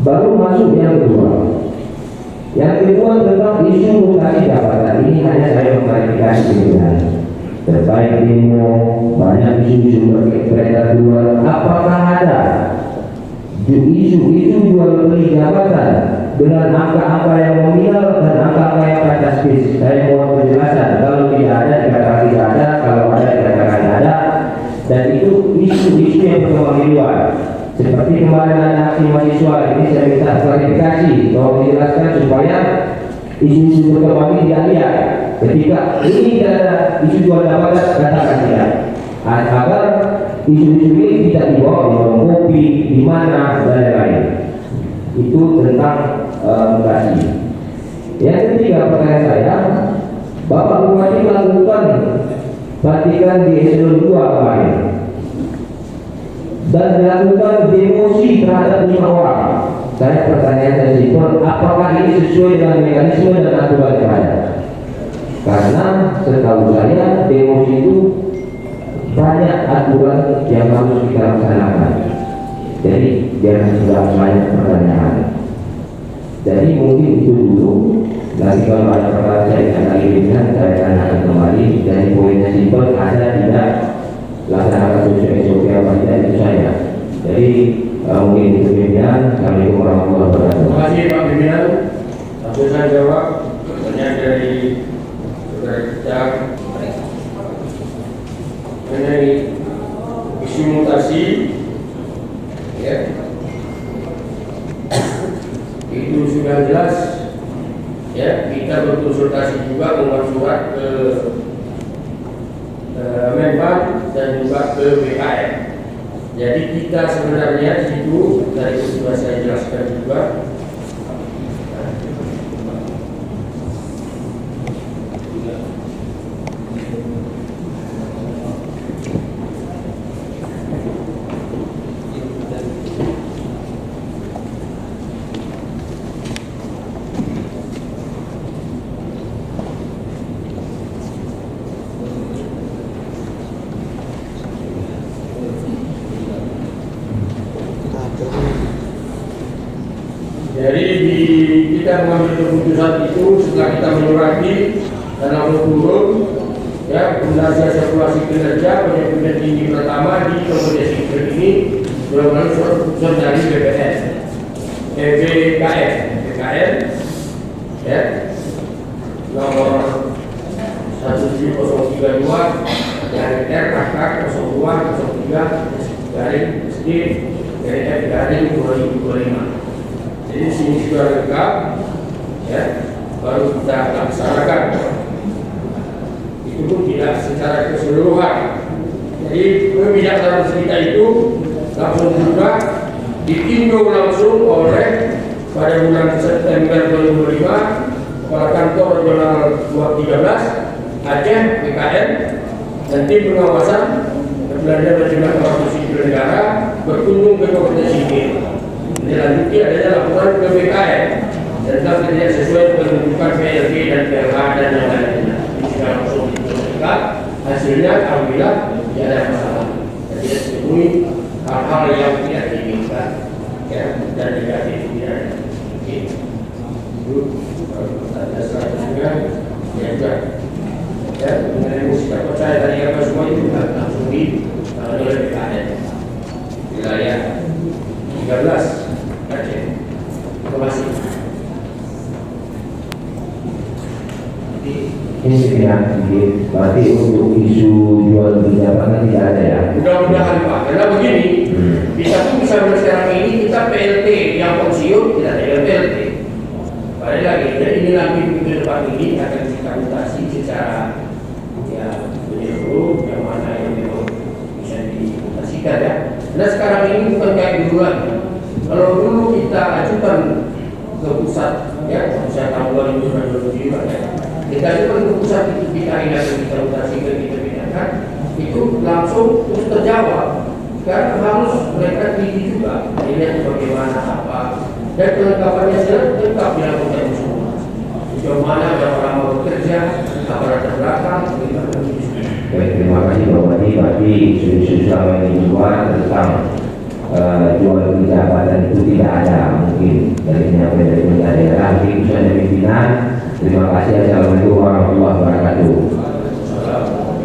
Baru masuk yang kedua. Yang kedua tentang isu mutasi jabatan. Ini hanya saya mengklarifikasi sebenarnya. Terkait demo, banyak isu-isu beredar luar. Apakah ada isu-isu jual beli jabatan dengan angka-angka yang nominal dan angka-angka yang fantastis? Saya mohon penjelasan. Kalau tidak ada, dikatakan tidak ada. Kalau ada, dikatakan ada. Dan itu isu-isu yang berkembang di luar. Seperti kemarin ada aksi mahasiswa, ini saya minta klarifikasi, tolong dijelaskan supaya isu-isu berkembang ini tidak lihat. Ketika ini tidak ada isu jual jabatan, katakan tidak. Agar isu-isu ini tidak dibawa di warung kopi, di mana dan lain-lain. Itu tentang mutasi. Yang ketiga pertanyaan saya, Bapak Bupati melakukan pelantikan di eselon 2 kemarin dan dilakukan demosi terhadap 5 orang. Pertanyaan saya simpel, apakah ini sesuai dengan mekanisme dan aturan yang ada? Karena setahu saya demosi itu banyak aturan yang harus kita laksanakan. Jadi jangan sudah banyak pertanyaan. Jadi mungkin itu dulu. Nanti kalau ada pertanyaan saya akan kirimkan, saya tanyakan kembali. Dari poinnya simpel, ada tidak laksanakan sesuai SOP apa tidak, itu saya. Jadi mungkin itu pimpinan. Assalamualaikum warahmatullahi wabarakatuh. Terima kasih Pak Pimpinan. Langsung saya jawab pertanyaan dari saudara kita mengenai isu mutasi, ya. Itu sudah jelas, ya. Kita berkonsultasi juga membuat surat ke Menpan dan juga ke BKN. Jadi kita sebenarnya di situ dari sudah saya jelaskan juga. Jadi kita mengambil keputusan itu setelah kita menyurati dan langsung turun, ya, Fundasi Evaluasi Kinerja Pendidikan Tinggi pertama di Kompetensi ini melalui surat keputusan dari BKN, ya, nomor 17032 dari RKK 0203 garing SD garing F garing 2025. Jadi sini sudah lengkap, ya, baru kita laksanakan. Itu pun tidak secara keseluruhan. Jadi pemijak dalam cerita itu langsung juga ditinjau langsung oleh pada bulan September 2005 Kepala Kantor Regional 213 Aceh BKN dan tim pengawasan Belanda Berjumlah Kawasan Sipil Negara berkunjung ke Kompetensi ini. Dilanjuti adanya laporan ke BKN dan kalau tidak sesuai penunjukan PLG dan PLH dan yang lainnya. Jika langsung ditunjukkan hasilnya alhamdulillah tidak ada masalah. Tidak ditemui hal-hal yang tidak diinginkan, ya, dan negatif tidak ada. Itu ada selanjutnya ya juga. Ya, mengenai sikap percaya tadi apa semua itu langsung ditangani oleh BKN wilayah 13. Terima kasih. Ini sekian sedikit. Berarti untuk isu jual beli jabatan tidak ada, ya? Mudah-mudahan Pak. Karena begini, bisa pun misalnya sekarang ini kita PLT yang pensiun tidak ada PLT. Balik lagi, dan ini nanti minggu depan ini akan kita mutasi secara, ya, menyeluruh yang mana yang memang bisa dimutasikan, ya. Nah sekarang ini bukan kayak dulu lagi. Kalau dulu kita ajukan ke pusat, ya, pusat tahun 2025, ya, kita ajukan ke pusat itu kita ingatkan, kita mutasikan, kita pindahkan, itu langsung terus terjawab. Karena harus mereka teliti juga, dilihat bagaimana apa, dan kelengkapannya sudah lengkap dilakukan semua. Sejauh mana ada orang mau bekerja, aparat terbelakang, bagaimana. Baik, terima kasih Pak Bupati. Berarti isu-isu selama ini di luar tentang jual beli jabatan itu tidak ada mungkin. dari penyampaian dari pemerintah daerah. Mungkin bisa dari pimpinan. Terima kasih. Assalamualaikum warahmatullahi wabarakatuh.